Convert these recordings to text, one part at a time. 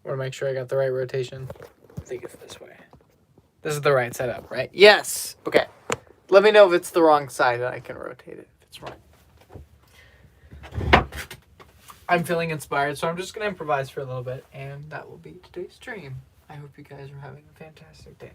Want to make sure I got the right rotation. I think it's this way. This is the right setup, right? Yes. Okay. Let me know if it's the wrong side and I can rotate it if it's wrong. I'm feeling inspired, so I'm just going to improvise for a little bit, and that will be today's stream. I hope you guys are having a fantastic day.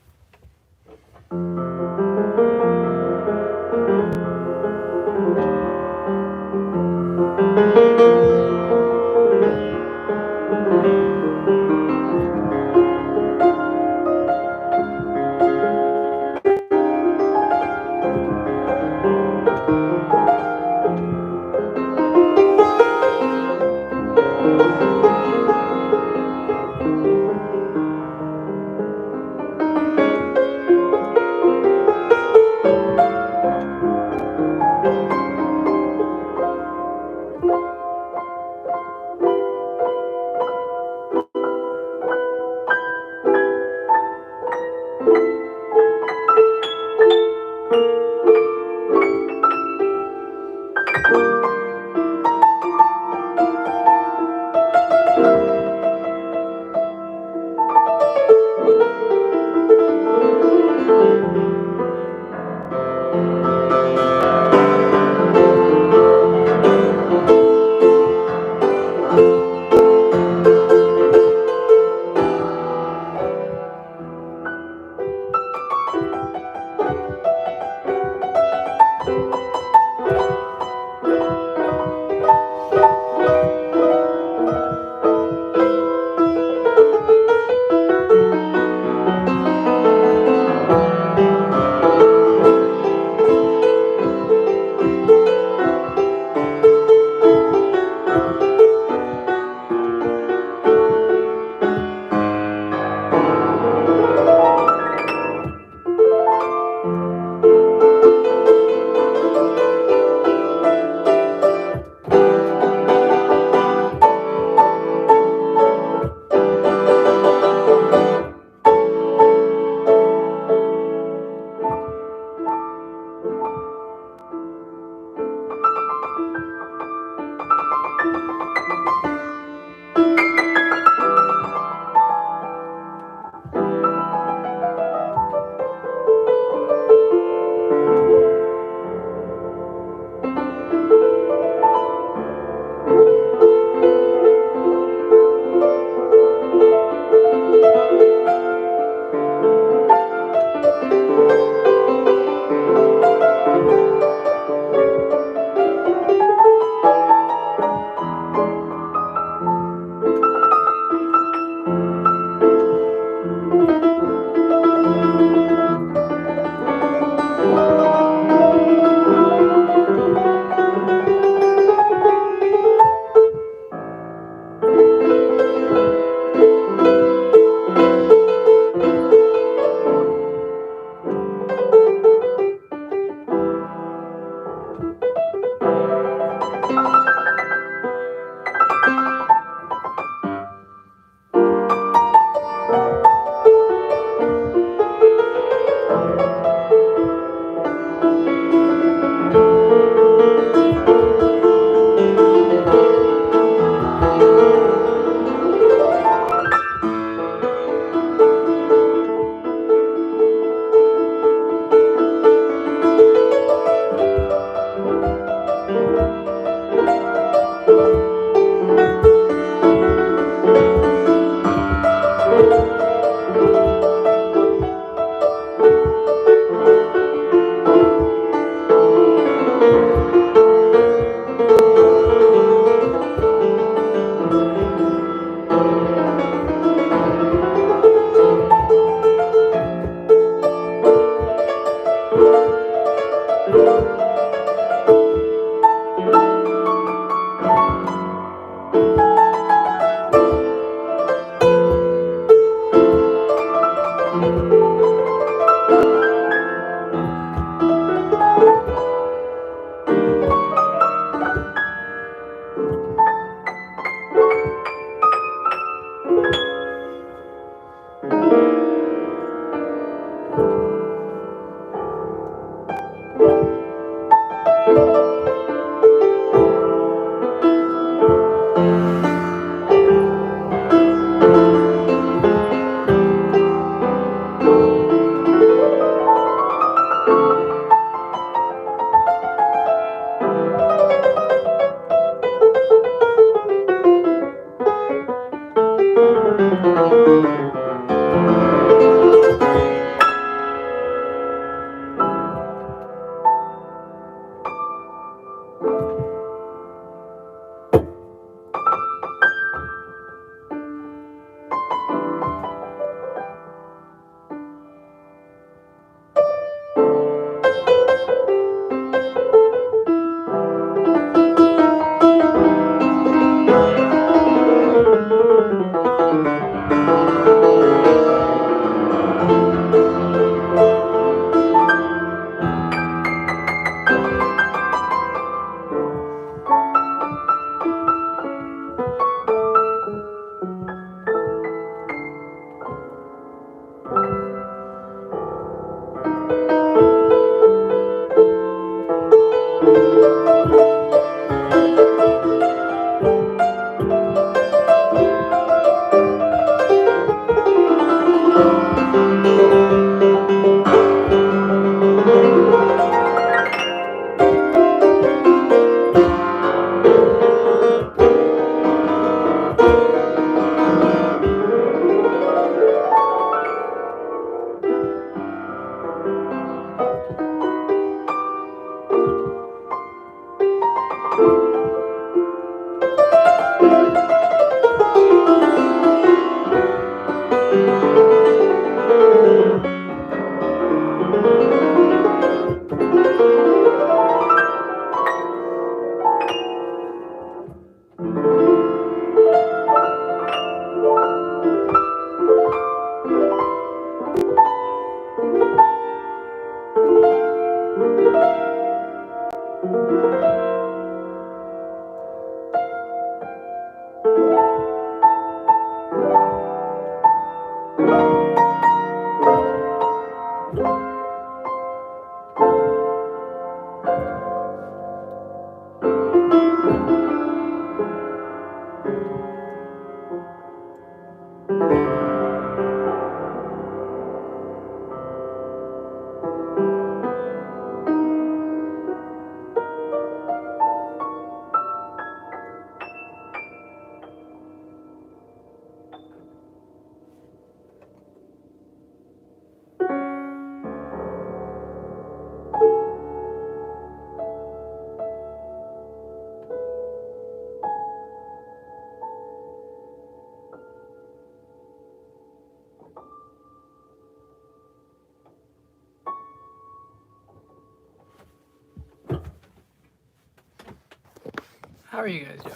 How are you guys doing?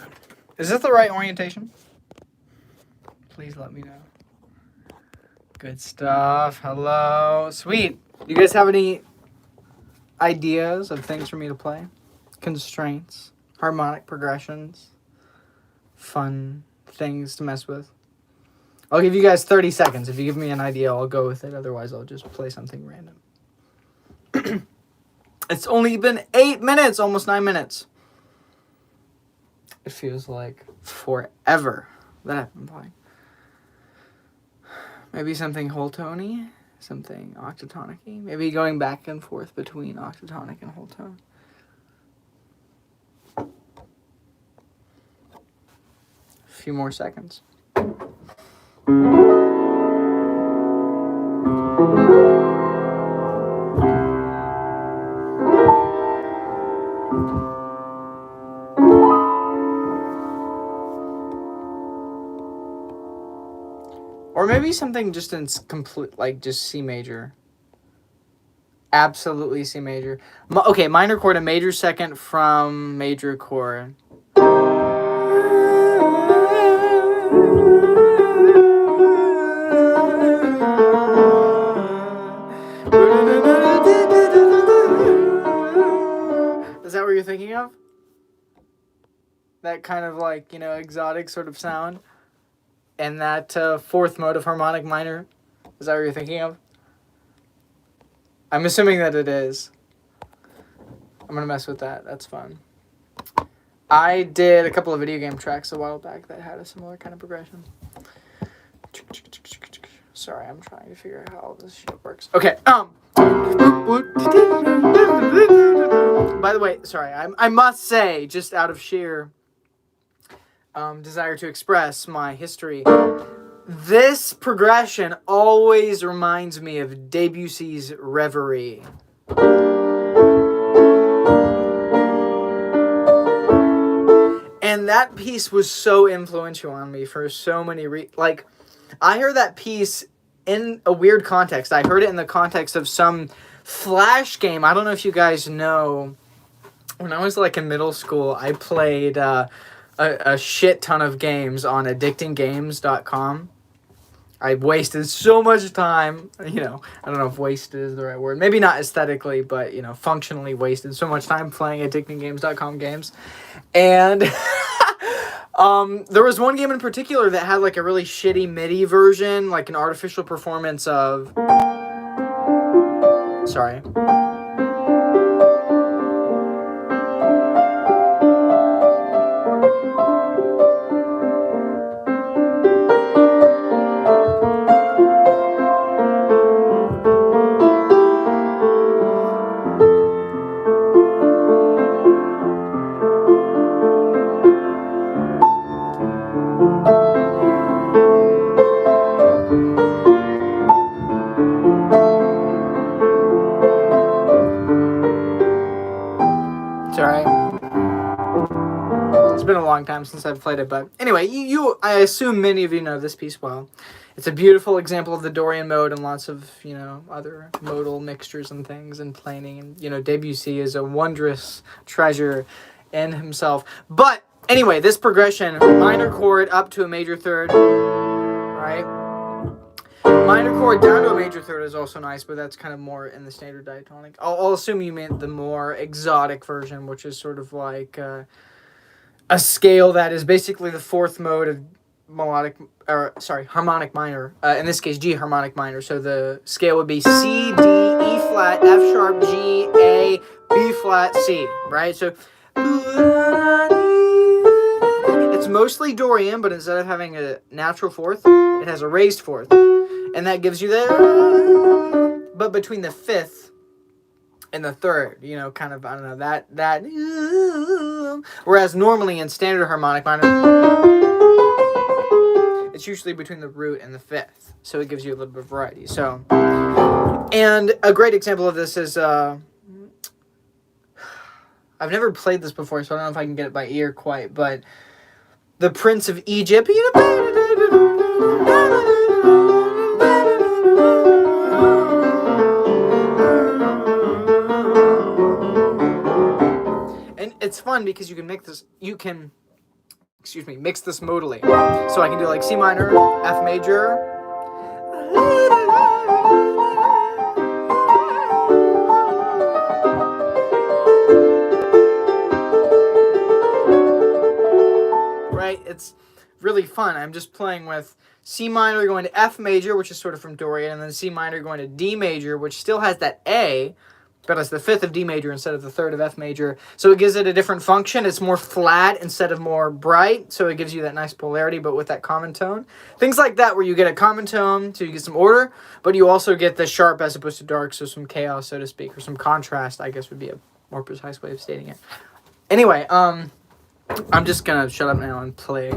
Is this the right orientation? Please let me know. Good stuff. Hello. Sweet. You guys have any ideas of things for me to play? Constraints, harmonic progressions, fun things to mess with. I'll give you guys 30 seconds. If you give me an idea, I'll go with it. Otherwise, I'll just play something random. It's only been 8 minutes, almost 9 minutes. It feels like forever that I've been playing. Maybe something whole tony, something octatonic-y. Maybe going back and forth between octatonic and whole tone. A few more seconds. Or maybe something just in complete, like just C major. Absolutely C major. Okay, minor chord, a major second from major chord. Is that what you're thinking of? That kind of like, exotic sort of sound? And that fourth mode of harmonic minor? Is that what you're thinking of? I'm assuming that it is. I'm going to mess with that. That's fun. I did a couple of video game tracks a while back that had a similar kind of progression. Sorry, I'm trying to figure out how all this shit works. Okay, by the way, sorry, I must say, just out of sheer desire to express my history, this progression always reminds me of Debussy's Reverie. And that piece was so influential on me for so many I heard that piece in a weird context. I heard it in the context of some Flash game. I don't know if you guys know. When I was in middle school, I played a shit ton of games on addictinggames.com. I wasted so much time, I don't know if wasted is the right word. Maybe not aesthetically, but, functionally wasted so much time playing addictinggames.com games. And there was one game in particular that had a really shitty MIDI version, like an artificial performance of... Sorry. Long time since I've played it, but anyway, I assume many of you know this piece well. It's a beautiful example of the Dorian mode and lots of, other modal mixtures and things and planing, and, Debussy is a wondrous treasure in himself. But anyway, this progression, minor chord up to a major third, right? Minor chord down to a major third is also nice, but that's kind of more in the standard diatonic. I'll assume you meant the more exotic version, which is sort of like a scale that is basically the fourth mode of harmonic minor. In this case, G harmonic minor. So the scale would be C, D, E flat, F sharp, G, A, B flat, C. Right? So it's mostly Dorian, but instead of having a natural fourth, it has a raised fourth, and that gives you the. But between the fifth and the third, kind of, I don't know, that. Whereas normally in standard harmonic minor, it's usually between the root and the fifth. So it gives you a little bit of variety. So, and a great example of this is, I've never played this before, so I don't know if I can get it by ear quite, but the Prince of Egypt. it's fun because you can mix this. Mix this modally. So I can do like C minor, F major. Right? It's really fun. I'm just playing with C minor going to F major, which is sort of from Dorian, and then C minor going to D major, which still has that A, but it's the fifth of D major instead of the third of F major. So it gives it a different function. It's more flat instead of more bright, so it gives you that nice polarity, but with that common tone. Things like that where you get a common tone, so you get some order, but you also get the sharp as opposed to dark, so some chaos, so to speak, or some contrast, I guess would be a more precise way of stating it. Anyway, I'm just gonna shut up now and play.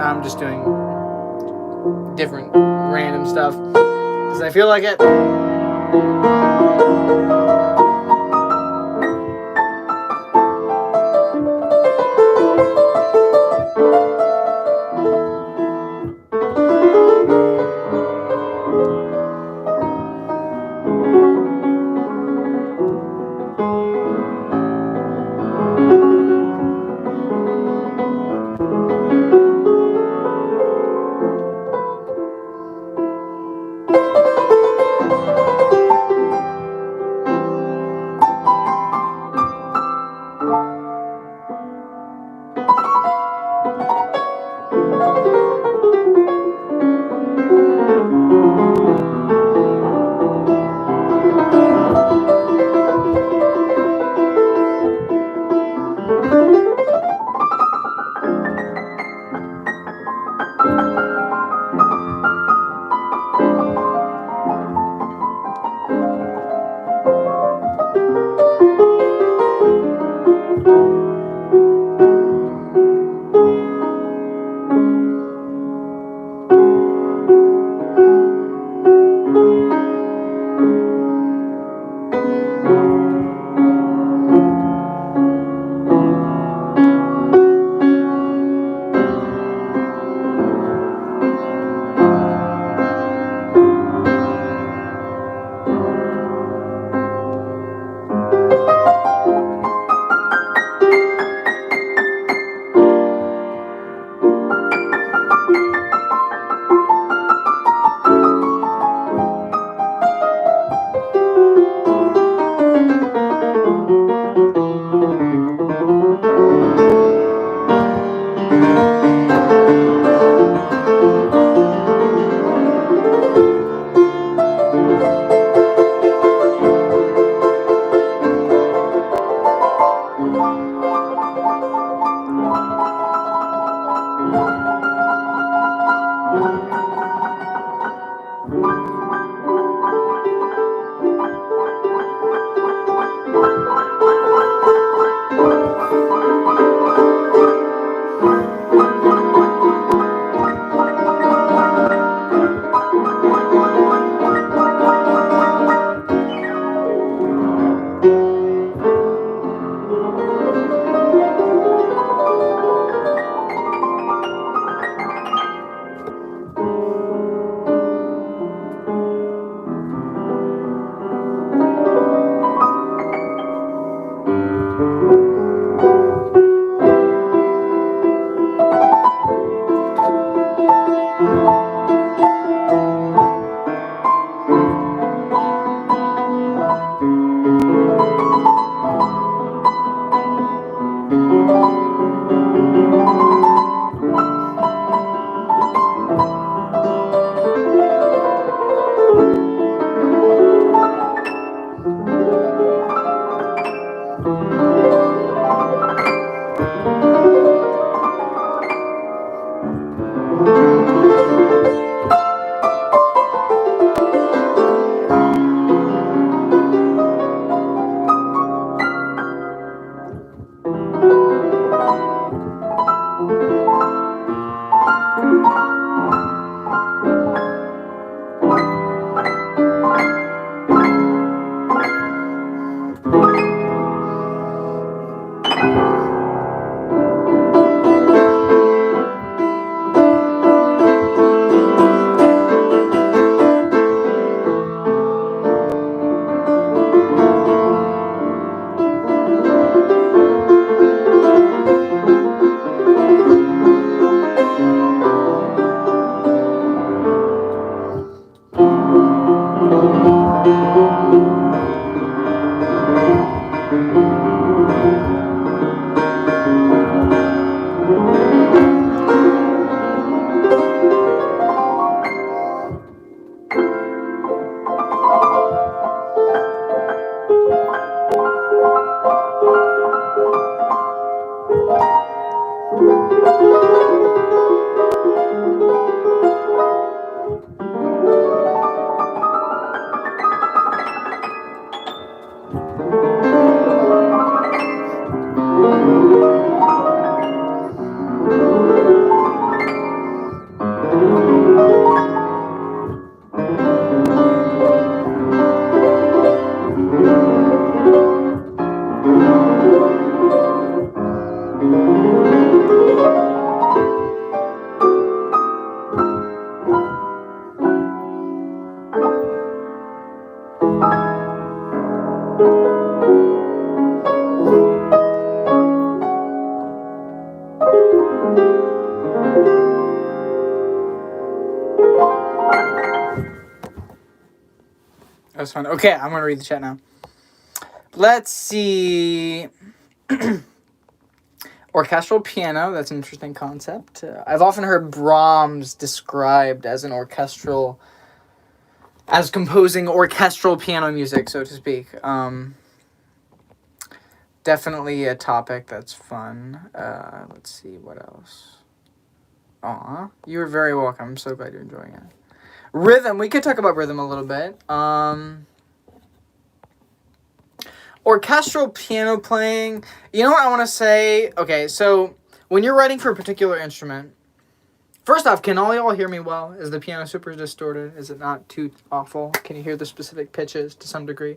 I'm just doing different random stuff because I feel like it. That was fun. Okay, I'm gonna read the chat now. Let's see. Orchestral piano, that's an interesting concept. I've often heard Brahms described as as composing orchestral piano music, so to speak. Definitely a topic that's fun. Let's see, what else? Aw, you're very welcome. I'm so glad you're enjoying it. Rhythm, we could talk about rhythm a little bit. Orchestral piano playing, you know what I want to say? Okay, so when you're writing for a particular instrument, first off, can all y'all hear me well? Is the piano super distorted? Is it not too awful? Can you hear the specific pitches to some degree?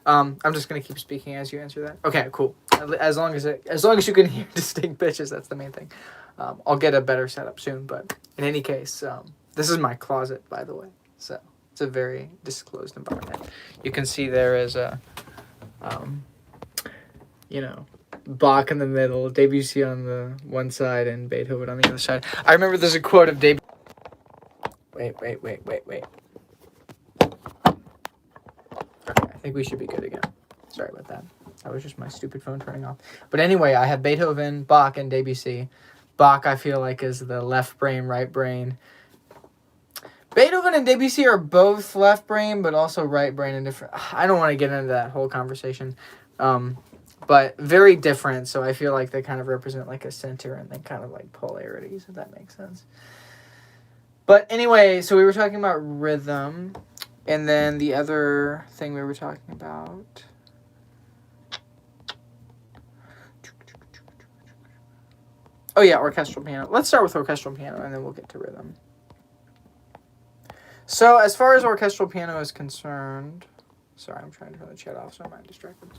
I'm just gonna keep speaking as you answer that. Okay, cool. As long as you can hear distinct pitches, that's the main thing. I'll get a better setup soon, but in any case, this is my closet, by the way. So it's a very disclosed environment. You can see there is a Bach in the middle, Debussy on the one side, and Beethoven on the other side. I remember there's a quote of Debussy. Wait. Okay, I think we should be good again. Sorry about that. That was just my stupid phone turning off. But anyway, I have Beethoven, Bach, and Debussy. Bach, I feel like, is the left brain, right brain. Beethoven and Debussy are both left brain, but also right brain and different. I don't want to get into that whole conversation. But very different, so I feel like they kind of represent like a center and then kind of like polarities, if that makes sense. But anyway, so we were talking about rhythm, and then the other thing we were talking about... Oh yeah, orchestral piano. Let's start with orchestral piano, and then we'll get to rhythm. So as far as orchestral piano is concerned... Sorry, I'm trying to turn the chat off so I'm not distracted.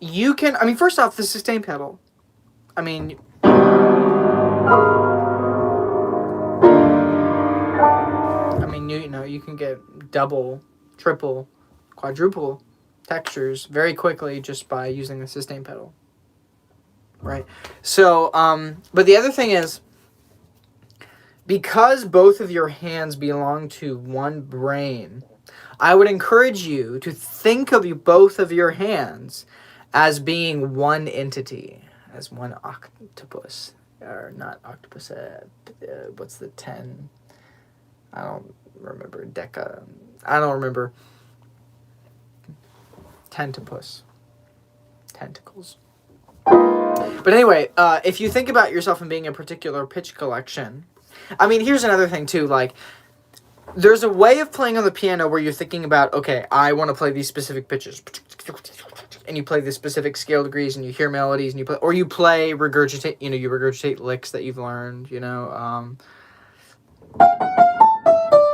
You can... first off, the sustain pedal. You can get double, triple, quadruple textures very quickly just by using the sustain pedal. Right? So, but the other thing is, because both of your hands belong to one brain, I would encourage you to think of both of your hands as being one entity, as one octopus. Or not octopus, what's the 10? I don't remember. I don't remember. Tentipus. Tentacles. But anyway, if you think about yourself in being a particular pitch collection, here's another thing too, like, there's a way of playing on the piano where you're thinking about, okay, I want to play these specific pitches, and you play the specific scale degrees, and you hear melodies, and you regurgitate licks that you've learned,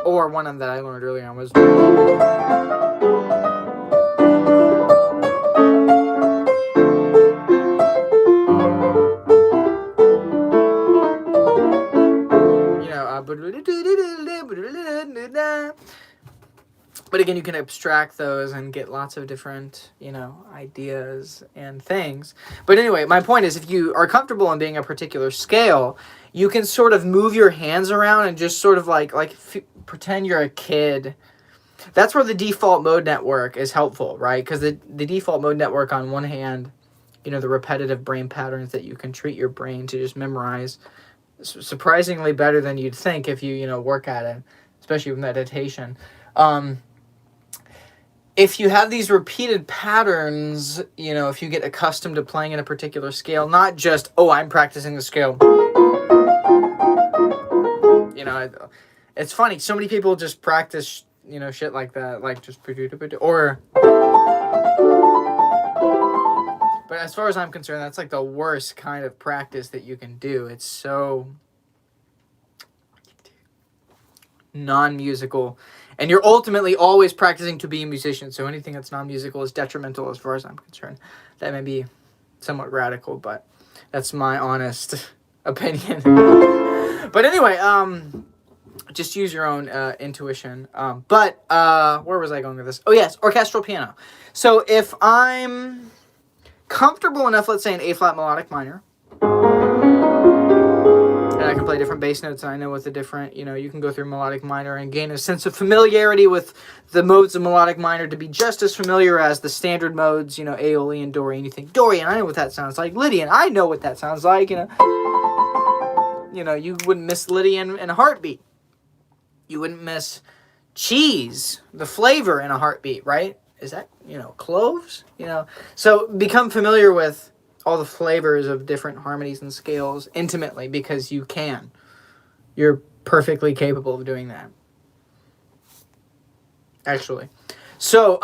or one of them that I learned earlier on was... But again, you can abstract those and get lots of different, ideas and things. But anyway, my point is, if you are comfortable in being a particular scale, you can sort of move your hands around and just sort of pretend you're a kid. That's where the default mode network is helpful, right? Because the default mode network, on one hand, the repetitive brain patterns that you can treat your brain to just memorize surprisingly better than you'd think if you, work at it, especially with meditation. If you have these repeated patterns, if you get accustomed to playing in a particular scale, not just, I'm practicing the scale. It's funny. So many people just practice, shit like that, like just or. But as far as I'm concerned, that's like the worst kind of practice that you can do. It's so non-musical. And you're ultimately always practicing to be a musician. So anything that's non-musical is detrimental as far as I'm concerned. That may be somewhat radical, but that's my honest opinion. But anyway, just use your own intuition. But where was I going with this? Oh, yes, orchestral piano. So if I'm comfortable enough, let's say in A-flat melodic minor, and I can play different bass notes, and I know what the different, you can go through melodic minor and gain a sense of familiarity with the modes of melodic minor to be just as familiar as the standard modes, Aeolian, Dorian. You think, Dorian, I know what that sounds like. Lydian, I know what that sounds like, you wouldn't miss Lydian in a heartbeat. You wouldn't miss cheese, the flavor, in a heartbeat, right? Is that, cloves? So become familiar with all the flavors of different harmonies and scales intimately, because you can. You're perfectly capable of doing that. Actually. So,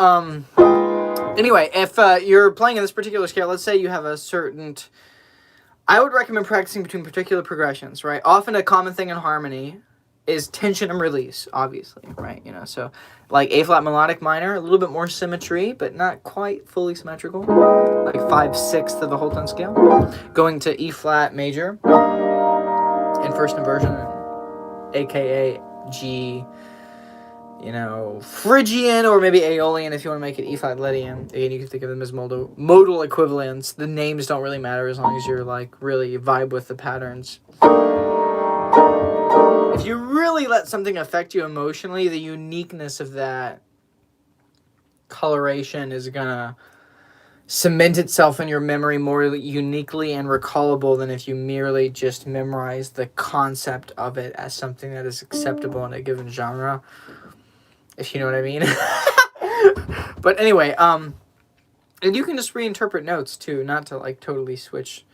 anyway, if you're playing in this particular scale, let's say you have a certain... I would recommend practicing between particular progressions, right? Often a common thing in harmony is tension and release, obviously, right? So like A-flat melodic minor, a little bit more symmetry, but not quite fully symmetrical, like 5/6 of the whole tone scale. Going to E-flat major in first inversion, aka G, Phrygian, or maybe Aeolian if you want to make it E-flat Lydian. Again, you can think of them as modal equivalents. The names don't really matter as long as you're really vibe with the patterns. If you really let something affect you emotionally, the uniqueness of that coloration is gonna cement itself in your memory more uniquely and recallable than if you merely just memorize the concept of it as something that is acceptable in a given genre. If you know what I mean. But anyway, and you can just reinterpret notes too, not to totally switch.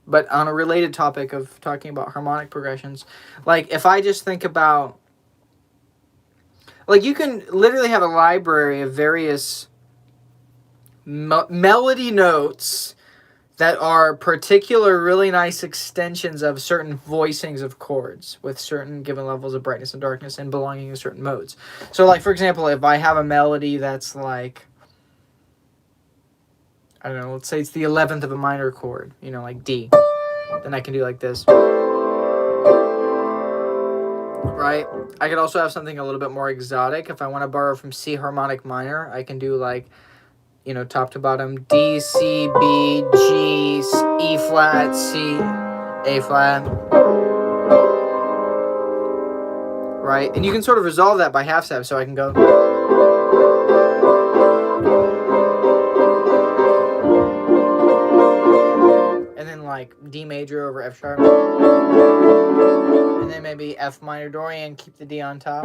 But on a related topic of talking about harmonic progressions, if I just think about, you can literally have a library of various melody notes that are particular really nice extensions of certain voicings of chords with certain given levels of brightness and darkness and belonging to certain modes. So, for example, if I have a melody that's I don't know, let's say it's the 11th of a minor chord, like D. Then I can do like this. Right? I could also have something a little bit more exotic. If I want to borrow from C harmonic minor, I can do top to bottom, D, C, B, G, E flat, C, A flat. Right? And you can sort of resolve that by half steps, so I can go... D major over F sharp, and then maybe F minor Dorian, keep the D on top.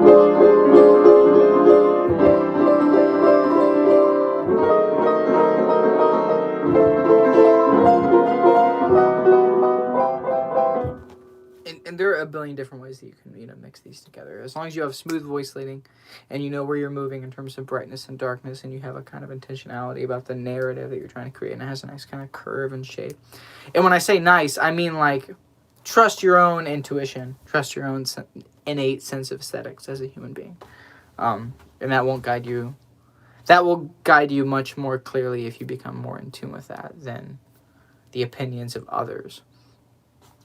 And there are a billion different ways that you can mix these together, as long as you have smooth voice leading and you know where you're moving in terms of brightness and darkness, and you have a kind of intentionality about the narrative that you're trying to create, and it has a nice kind of curve and shape. And when I say nice, I mean trust your own intuition, trust your own innate sense of aesthetics as a human being, and that will guide you much more clearly if you become more in tune with that than the opinions of others,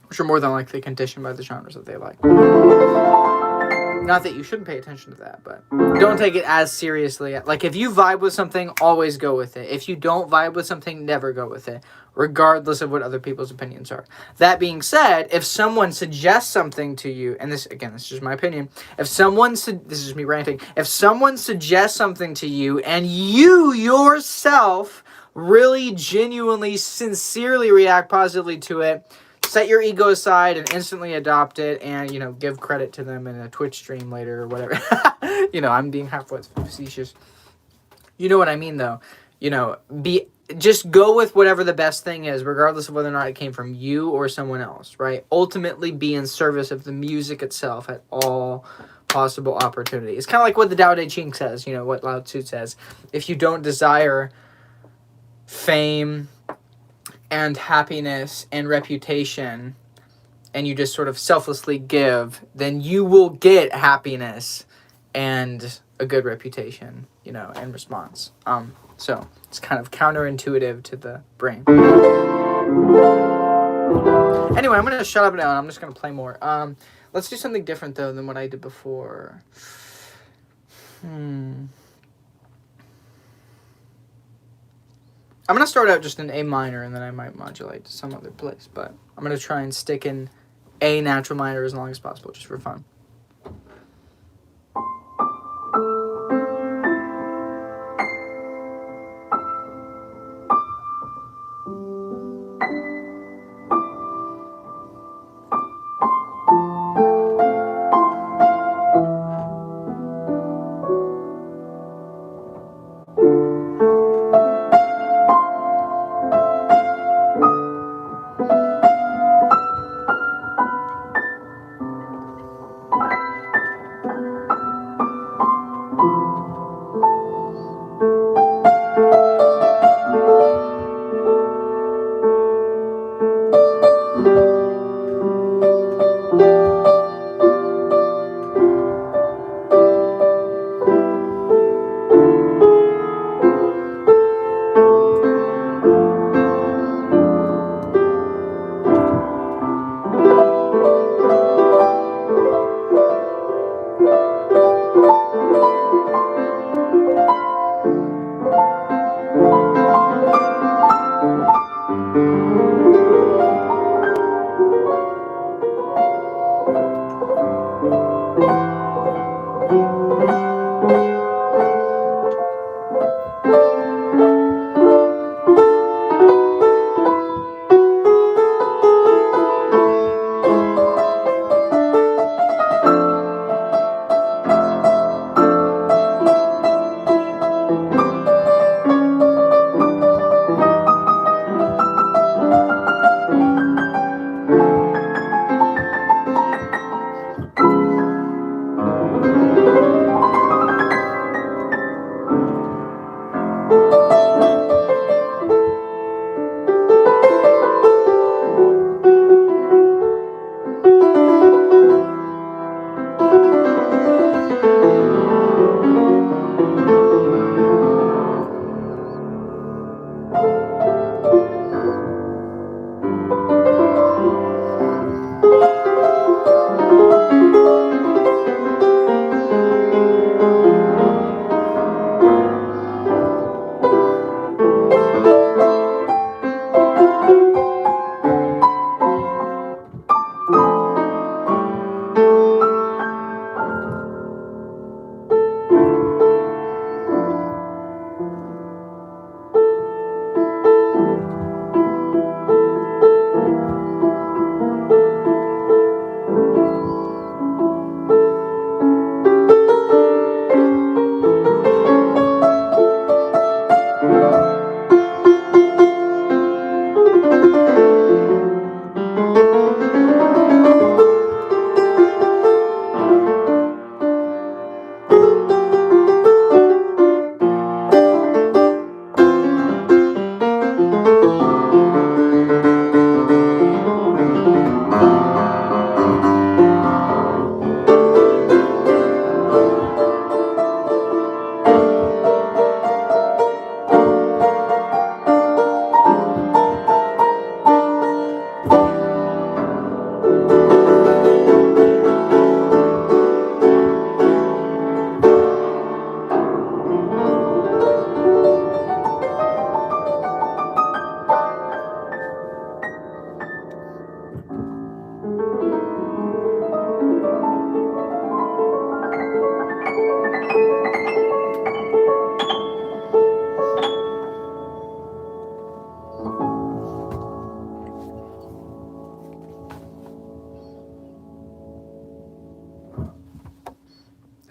which are more than likely conditioned by the genres that they like. Not that you shouldn't pay attention to that, but don't take it as seriously. Like, if you vibe with something, always go with it. If you don't vibe with something, never go with it, regardless of what other people's opinions are. That being said, if someone suggests something to you, and this is just my opinion, this is me ranting, if someone suggests something to you and you yourself really genuinely, sincerely react positively to it, set your ego aside and instantly adopt it, and, give credit to them in a Twitch stream later or whatever. I'm being half facetious. You know what I mean, though. Just go with whatever the best thing is, regardless of whether or not it came from you or someone else, right? Ultimately, be in service of the music itself at all possible opportunities. It's kind of like what the Tao Te Ching says, what Lao Tzu says. If you don't desire fame and happiness and reputation, and you just sort of selflessly give, then you will get happiness and a good reputation, in response. So it's kind of counterintuitive to the brain. Anyway, I'm going to shut up now, and I'm just going to play more. Let's do something different, though, than what I did before. I'm going to start out just in A minor, and then I might modulate to some other place. But I'm going to try and stick in A natural minor as long as possible, just for fun.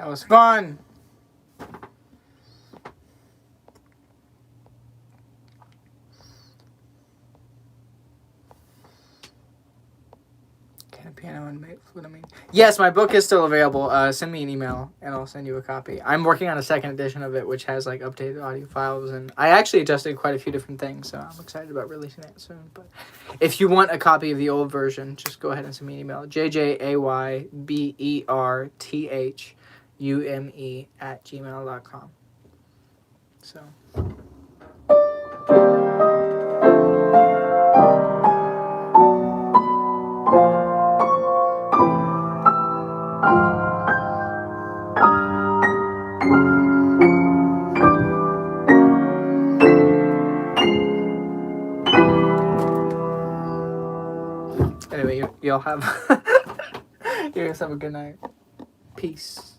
That was fun. Piano and flute. Yes, my book is still available. Send me an email and I'll send you a copy. I'm working on a second edition of it, which has like updated audio files, and I actually adjusted quite a few different things, so I'm excited about releasing it soon. But if you want a copy of the old version, just go ahead and send me an email. jjayberthume@gmail.com. So. Anyway, y'all have you guys have a good night. Peace.